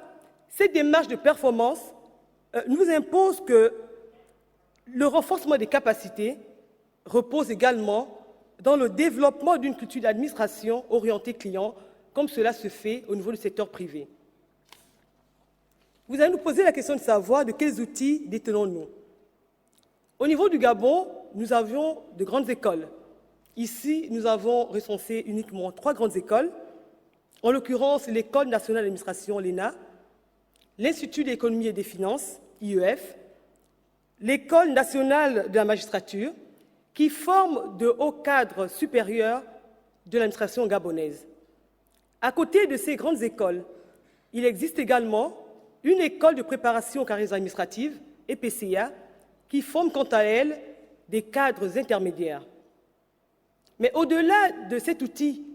cette démarche de performance nous impose que le renforcement des capacités repose également dans le développement d'une culture d'administration orientée client, comme cela se fait au niveau du secteur privé. Vous allez nous poser la question de savoir de quels outils détenons-nous. Au niveau du Gabon, nous avions de grandes écoles. Ici, nous avons recensé uniquement 3 grandes écoles, en l'occurrence l'École nationale d'administration, l'ENA, l'Institut d'économie et des finances, IEF, l'École nationale de la magistrature, qui forment de hauts cadres supérieurs de l'administration gabonaise. À côté de ces grandes écoles, il existe également une école de préparation aux carrières administratives, EPCA, qui forme quant à elle des cadres intermédiaires. Mais au-delà de cet outil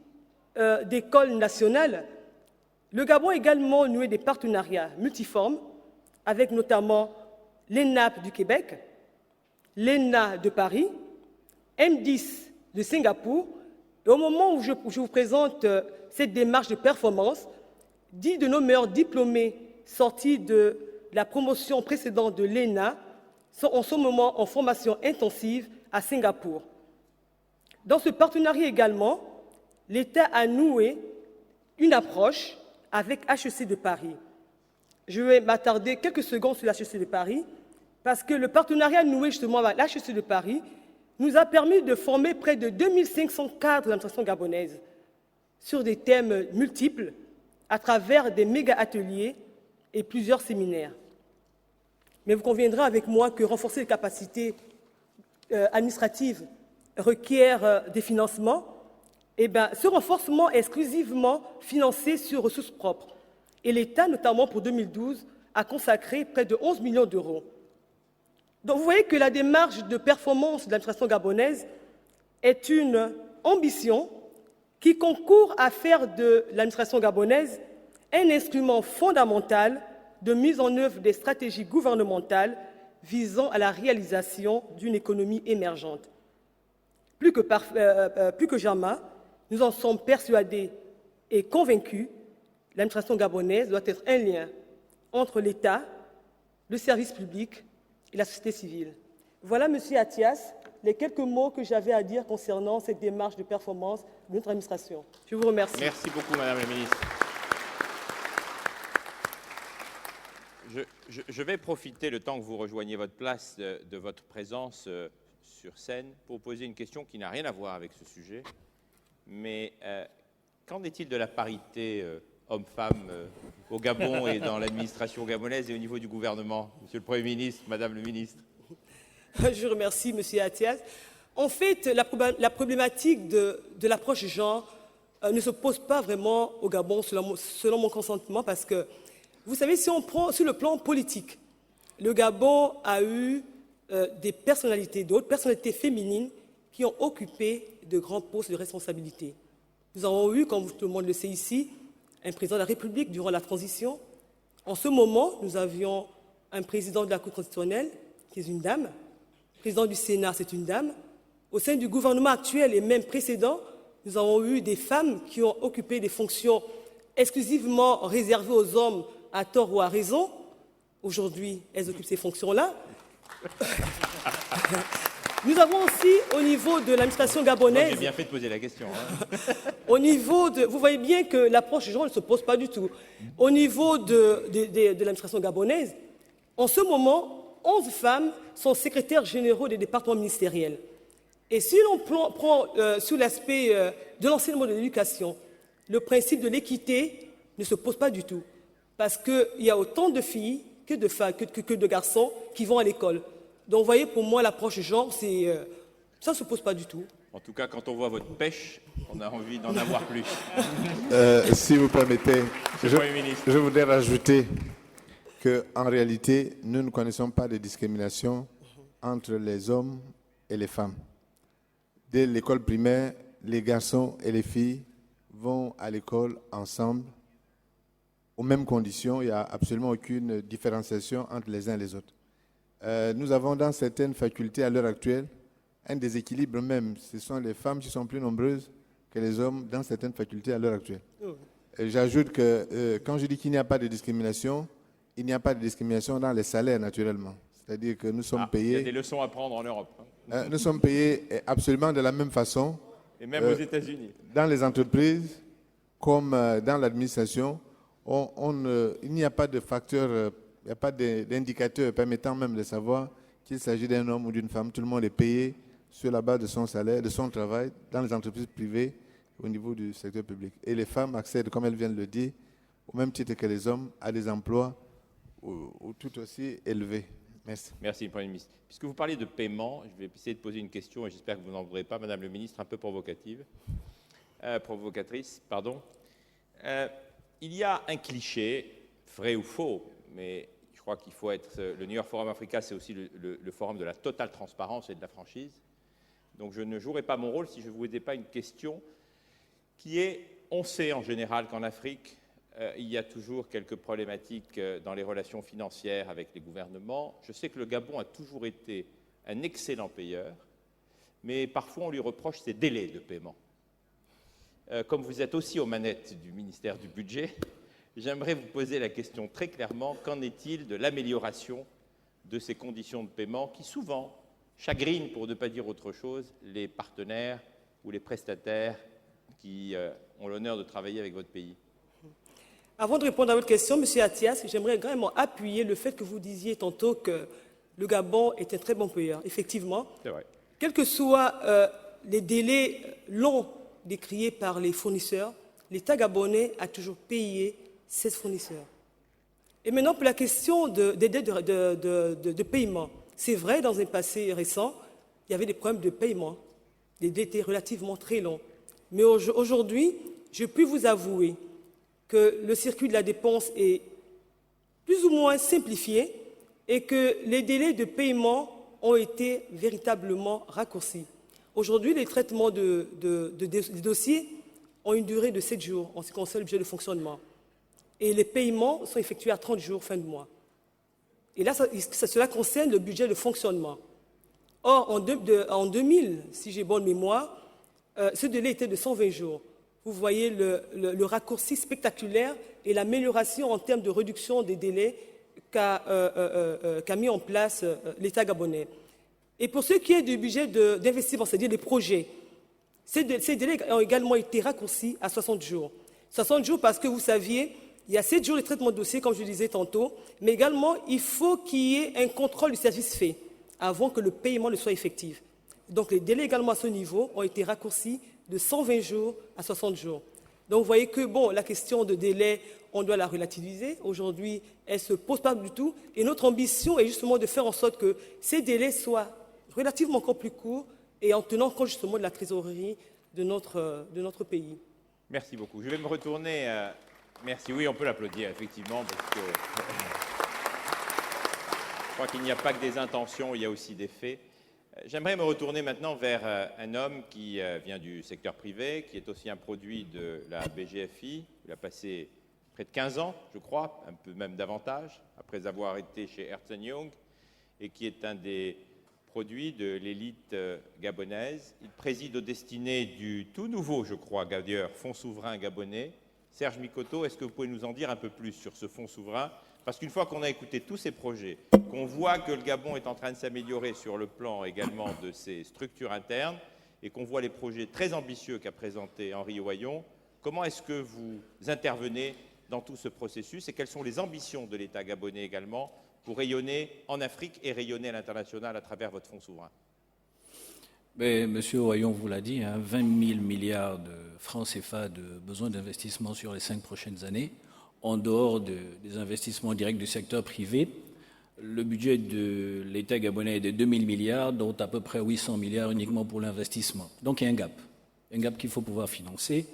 d'école nationale, le Gabon a également noué des partenariats multiformes avec notamment l'ENAP du Québec, l'ENA de Paris, M10 de Singapour. Et au moment où je vous présente cette démarche de performance, 10 de nos meilleurs diplômés sortis de la promotion précédente de l'ENA sont en ce moment en formation intensive à Singapour. Dans ce partenariat également, l'État a noué une approche avec HEC de Paris. Je vais m'attarder quelques secondes sur l'HEC de Paris, parce que le partenariat noué justement avec l'HEC de Paris nous a permis de former près de 2500 cadres d'administration gabonaise sur des thèmes multiples à travers des méga-ateliers et plusieurs séminaires. Mais vous conviendrez avec moi que renforcer les capacités administratives requiert des financements. Eh bien, ce renforcement est exclusivement financé sur ressources propres. Et l'État, notamment pour 2012, a consacré près de 11 millions d'euros. Donc vous voyez que la démarche de performance de l'administration gabonaise est une ambition qui concourt à faire de l'administration gabonaise un instrument fondamental de mise en œuvre des stratégies gouvernementales visant à la réalisation d'une économie émergente. Plus que jamais, nous en sommes persuadés est convaincu que l'administration gabonaise doit être un lien entre l'État, le service public et la société civile. Voilà, Monsieur Attias, les quelques mots que j'avais à dire concernant cette démarche de performance de notre administration. Je vous remercie. Merci beaucoup, Madame la Ministre. Je vais profiter, le temps que vous rejoignez votre place, de votre présence sur scène pour poser une question qui n'a rien à voir avec ce sujet. Mais qu'en est-il de la parité homme-femme au Gabon et dans l'administration gabonaise et au niveau du gouvernement? Monsieur le Premier ministre, Madame le ministre. Je remercie M. Attias. En fait, la problématique de l'approche genre ne se pose pas vraiment au Gabon, selon mon consentement, parce que, vous savez, si on prend sur le plan politique, le Gabon a eu des personnalités, d'autres personnalités féminines qui ont occupé de grands postes de responsabilité. Nous avons eu, comme tout le monde le sait ici, un président de la République durant la transition. En ce moment, nous avions un président de la Cour constitutionnelle, qui est une dame. Le président du Sénat, c'est une dame. Au sein du gouvernement actuel et même précédent, nous avons eu des femmes qui ont occupé des fonctions exclusivement réservées aux hommes, à tort ou à raison. Aujourd'hui, elles occupent ces fonctions-là. Nous avons aussi, au niveau de l'administration gabonaise... J'ai bien fait de poser la question. Au niveau de... Vous voyez bien que l'approche genre ne se pose pas du tout. Au niveau de l'administration gabonaise, en ce moment, 11 femmes sont secrétaires généraux des départements ministériels. Et si l'on prend sur l'aspect de l'enseignement de l'éducation, le principe de l'équité ne se pose pas du tout. Parce qu'il y a autant de filles que de garçons qui vont à l'école. Donc, vous voyez, pour moi, l'approche genre, ça ne se pose pas du tout. En tout cas, quand on voit votre pêche, on a envie d'en avoir plus. Si vous permettez, Ministre. je voudrais rajouter qu'en réalité, nous ne connaissons pas de discrimination entre les hommes et les femmes. Dès l'école primaire, les garçons et les filles vont à l'école ensemble, aux mêmes conditions. Il n'y a absolument aucune différenciation entre les uns et les autres. Nous avons dans certaines facultés à l'heure actuelle un déséquilibre même. Ce sont les femmes qui sont plus nombreuses que les hommes dans certaines facultés à l'heure actuelle. J'ajoute que quand je dis qu'il n'y a pas de discrimination, il n'y a pas de discrimination dans les salaires naturellement. C'est-à-dire que nous sommes payés... Il y a des leçons à prendre en Europe. Nous sommes payés absolument de la même façon. Et même aux États-Unis. Dans les entreprises comme dans l'administration, il n'y a pas de facteur... Il n'y a pas d'indicateur permettant même de savoir qu'il s'agit d'un homme ou d'une femme. Tout le monde est payé sur la base de son salaire, de son travail, dans les entreprises privées, au niveau du secteur public. Et les femmes accèdent, comme elles viennent de le dire, au même titre que les hommes, à des emplois tout aussi élevés. Merci. Merci, Premier ministre. Puisque vous parlez de paiement, je vais essayer de poser une question, et j'espère que vous n'en voudrez pas, Madame le ministre, un peu provocatrice. Il y a un cliché, vrai ou faux, mais je crois qu'il faut être... Le New York Forum Africa, c'est aussi le forum de la totale transparence et de la franchise. Donc je ne jouerai pas mon rôle si je ne vous posais pas une question qui est... On sait en général qu'en Afrique, il y a toujours quelques problématiques dans les relations financières avec les gouvernements. Je sais que le Gabon a toujours été un excellent payeur, mais parfois on lui reproche ses délais de paiement. Comme vous êtes aussi aux manettes du ministère du Budget, j'aimerais vous poser la question très clairement, qu'en est-il de l'amélioration de ces conditions de paiement qui souvent chagrinent, pour ne pas dire autre chose, les partenaires ou les prestataires qui ont l'honneur de travailler avec votre pays? Avant de répondre à votre question, M. Attias, j'aimerais vraiment appuyer le fait que vous disiez tantôt que le Gabon est un très bon payeur. Effectivement, c'est vrai. Quels que soient les délais longs décriés par les fournisseurs, l'État gabonais a toujours payé ses fournisseurs. Et maintenant, pour la question des dettes de paiement, c'est vrai, dans un passé récent, il y avait des problèmes de paiement. Les délais étaient relativement très longs. Mais aujourd'hui, je puis vous avouer que le circuit de la dépense est plus ou moins simplifié et que les délais de paiement ont été véritablement raccourcis. Aujourd'hui, les traitements des dossiers ont une durée de 7 jours en ce qui concerne le budget de fonctionnement. Et les paiements sont effectués à 30 jours, fin de mois. Et là, cela concerne le budget de fonctionnement. Or, en 2000, si j'ai bonne mémoire, ce délai était de 120 jours. vous voyez le raccourci spectaculaire et l'amélioration en termes de réduction des délais qu'a mis en place l'État gabonais. Et pour ce qui est du budget d'investissement, c'est-à-dire les projets, ces délais ont également été raccourcis à 60 jours. 60 jours parce que vous saviez, il y a 7 jours de traitement de dossier, comme je le disais tantôt, mais également il faut qu'il y ait un contrôle du service fait avant que le paiement ne soit effectif. Donc les délais également à ce niveau ont été raccourcis de 120 jours à 60 jours. Donc vous voyez que bon, la question de délai, on doit la relativiser. Aujourd'hui, elle ne se pose pas du tout. Et notre ambition est justement de faire en sorte que ces délais soient relativement encore plus courts et en tenant compte justement de la trésorerie de notre pays. Merci beaucoup. Je vais me retourner. Merci. Oui, on peut l'applaudir, effectivement, parce que je crois qu'il n'y a pas que des intentions, il y a aussi des faits. J'aimerais me retourner maintenant vers un homme qui vient du secteur privé, qui est aussi un produit de la BGFI. Il a passé près de 15 ans, je crois, un peu même davantage, après avoir été chez Ernst & Young, et qui est un des produits de l'élite gabonaise. Il préside aux destinées du tout nouveau, je crois, d'ailleurs, Fonds souverain gabonais. Serge Mikoto, est-ce que vous pouvez nous en dire un peu plus sur ce fonds souverain? Parce qu'une fois qu'on a écouté tous ces projets, qu'on voit que le Gabon est en train de s'améliorer sur le plan également de ses structures internes, et qu'on voit les projets très ambitieux qu'a présenté Henri Ohayon, comment est-ce que vous intervenez dans tout ce processus et quelles sont les ambitions de l'État gabonais également pour rayonner en Afrique et rayonner à l'international à travers votre fonds souverain? Mais, Monsieur Ohayon vous l'a dit, 20 000 milliards de francs CFA de besoin d'investissement sur les 5 prochaines années, en dehors des investissements directs du secteur privé. Le budget de l'État gabonais est de 2 000 milliards, dont à peu près 800 milliards uniquement pour l'investissement. Donc il y a un gap qu'il faut pouvoir financer.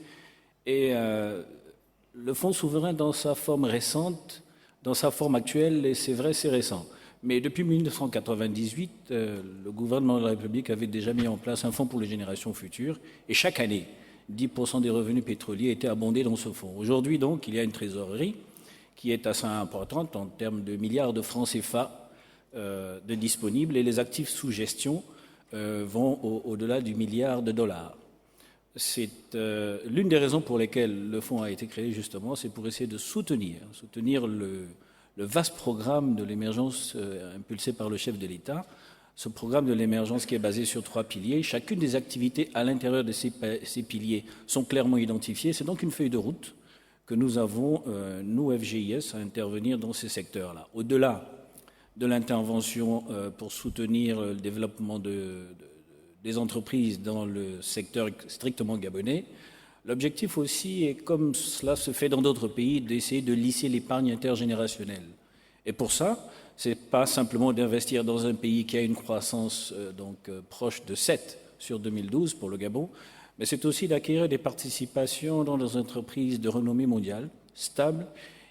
Et le fonds souverain, dans sa forme récente, dans sa forme actuelle, et c'est vrai, c'est récent, mais depuis 1998, le gouvernement de la République avait déjà mis en place un fonds pour les générations futures, et chaque année, 10% des revenus pétroliers étaient abondés dans ce fonds. Aujourd'hui, donc, il y a une trésorerie qui est assez importante en termes de milliards de francs CFA de disponibles, et les actifs sous gestion vont au-delà du milliard de dollars. C'est l'une des raisons pour lesquelles le fonds a été créé, justement, c'est pour essayer de soutenir le vaste programme de l'émergence impulsé par le chef de l'État. Ce programme de l'émergence qui est basé sur 3 piliers. Chacune des activités à l'intérieur de ces piliers sont clairement identifiées. C'est donc une feuille de route que nous avons, nous, FGIS, à intervenir dans ces secteurs-là. Au-delà de l'intervention pour soutenir le développement des entreprises dans le secteur strictement gabonais, l'objectif aussi est, comme cela se fait dans d'autres pays, d'essayer de lisser l'épargne intergénérationnelle. Et pour ça, ce n'est pas simplement d'investir dans un pays qui a une croissance proche de 7 sur 2012 pour le Gabon, mais c'est aussi d'acquérir des participations dans des entreprises de renommée mondiale, stables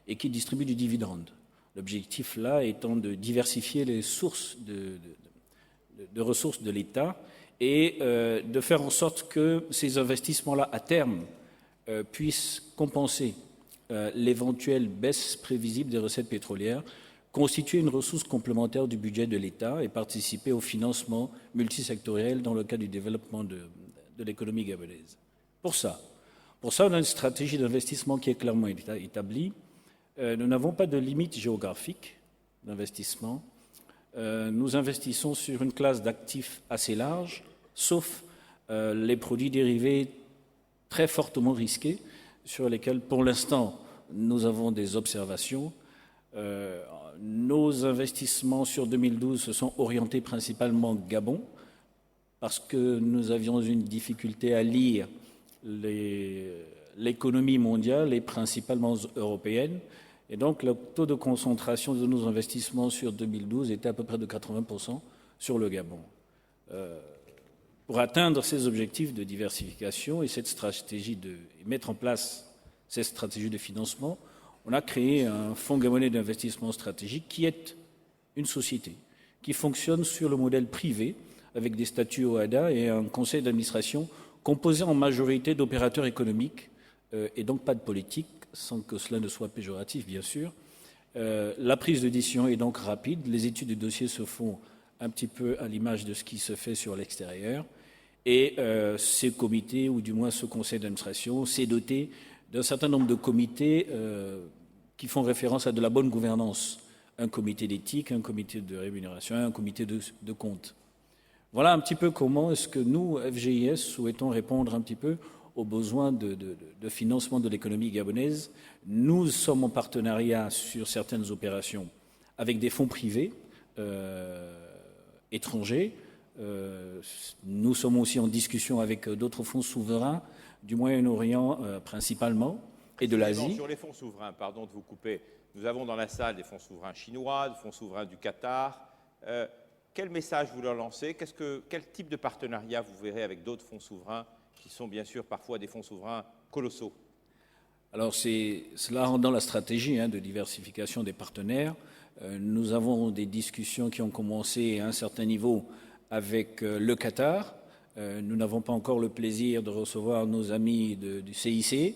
et qui distribuent du dividende. L'objectif là étant de diversifier les sources de ressources de l'État et de faire en sorte que ces investissements-là, à terme, puissent compenser l'éventuelle baisse prévisible des recettes pétrolières, constituer une ressource complémentaire du budget de l'État et participer au financement multisectoriel dans le cadre du développement de l'économie gabonaise. Pour ça, on a une stratégie d'investissement qui est clairement établie. Nous n'avons pas de limite géographique d'investissement. Nous investissons sur une classe d'actifs assez large, sauf les produits dérivés très fortement risqués, sur lesquels, pour l'instant, nous avons des observations. Nos investissements sur 2012 se sont orientés principalement Gabon, parce que nous avions une difficulté à lire l'économie mondiale et principalement européenne. Et donc, le taux de concentration de nos investissements sur 2012 était à peu près de 80% sur le Gabon. Pour atteindre ces objectifs de diversification et cette stratégie mettre en place cette stratégie de financement, on a créé un fonds gabonais d'investissement stratégique qui est une société qui fonctionne sur le modèle privé avec des statuts OHADA et un conseil d'administration composé en majorité d'opérateurs économiques et donc pas de politique, sans que cela ne soit péjoratif, bien sûr. La prise de décision est donc rapide. Les études de dossier se font un petit peu à l'image de ce qui se fait sur l'extérieur. Et ces comités, ou du moins ce conseil d'administration, s'est doté d'un certain nombre de comités qui font référence à de la bonne gouvernance. Un comité d'éthique, un comité de rémunération, un comité de compte. Voilà un petit peu comment est-ce que nous, FGIS, souhaitons répondre un petit peu aux besoins de financement de l'économie gabonaise. Nous sommes en partenariat sur certaines opérations avec des fonds privés étrangers. Nous sommes aussi en discussion avec d'autres fonds souverains du Moyen-Orient principalement et de l'Asie. Sur les fonds souverains, pardon de vous couper, nous avons dans la salle des fonds souverains chinois, des fonds souverains du Qatar. Quel message vous leur lancez? Quel type de partenariat vous verrez avec d'autres fonds souverains qui sont bien sûr parfois des fonds souverains colossaux? Alors c'est cela rendant la stratégie de diversification des partenaires. Nous avons des discussions qui ont commencé à un certain niveau avec le Qatar. Nous n'avons pas encore le plaisir de recevoir nos amis du CIC.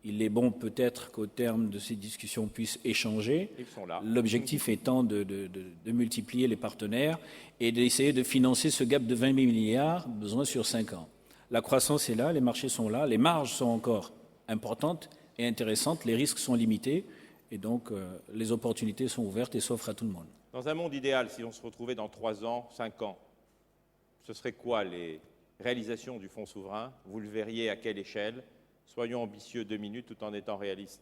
Il est bon peut-être qu'au terme de ces discussions, on puisse échanger. Ils sont là. L'objectif étant de multiplier les partenaires et d'essayer de financer ce gap de 20 000 milliards, besoin sur 5 ans. La croissance est là, les marchés sont là, les marges sont encore importantes et intéressantes, les risques sont limités et donc les opportunités sont ouvertes et s'offrent à tout le monde. Dans un monde idéal, si on se retrouvait dans 3 ans, 5 ans, ce serait quoi les réalisations du fonds souverain? Vous le verriez à quelle échelle? Soyons ambitieux 2 minutes tout en étant réalistes.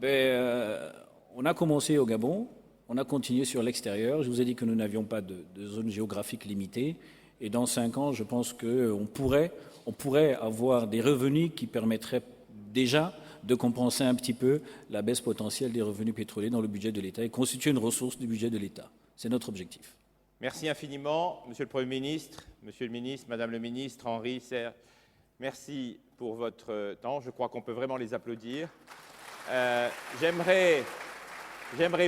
On a commencé au Gabon, on a continué sur l'extérieur. Je vous ai dit que nous n'avions pas de zone géographique limitée. Et dans 5 ans, je pense qu'on pourrait avoir des revenus qui permettraient déjà de compenser un petit peu la baisse potentielle des revenus pétroliers dans le budget de l'État et constituer une ressource du budget de l'État. C'est notre objectif. Merci infiniment, Monsieur le Premier ministre, Monsieur le ministre, Madame le ministre, Henri, Serge. Merci pour votre temps. Je crois qu'on peut vraiment les applaudir. J'aimerais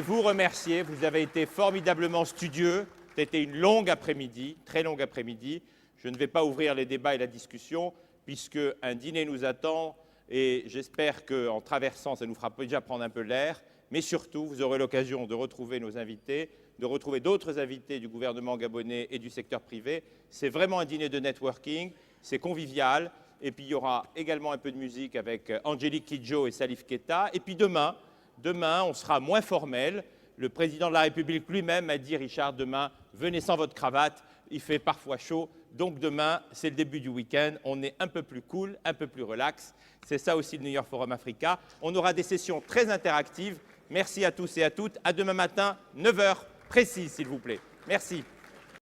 vous remercier. Vous avez été formidablement studieux. C'était une longue après-midi, très longue après-midi. Je ne vais pas ouvrir les débats et la discussion puisque un dîner nous attend et j'espère qu'en traversant, ça nous fera déjà prendre un peu l'air. Mais surtout, vous aurez l'occasion de retrouver nos invités, de retrouver d'autres invités du gouvernement gabonais et du secteur privé. C'est vraiment un dîner de networking, c'est convivial. Et puis, il y aura également un peu de musique avec Angélique Kidjo et Salif Keita. Et puis, demain, on sera moins formel. Le président de la République lui-même a dit, Richard, demain, venez sans votre cravate, il fait parfois chaud. Donc, demain, c'est le début du week-end. On est un peu plus cool, un peu plus relax. C'est ça aussi le New York Forum Africa. On aura des sessions très interactives. Merci à tous et à toutes. À demain matin, 9h précise, s'il vous plaît. Merci.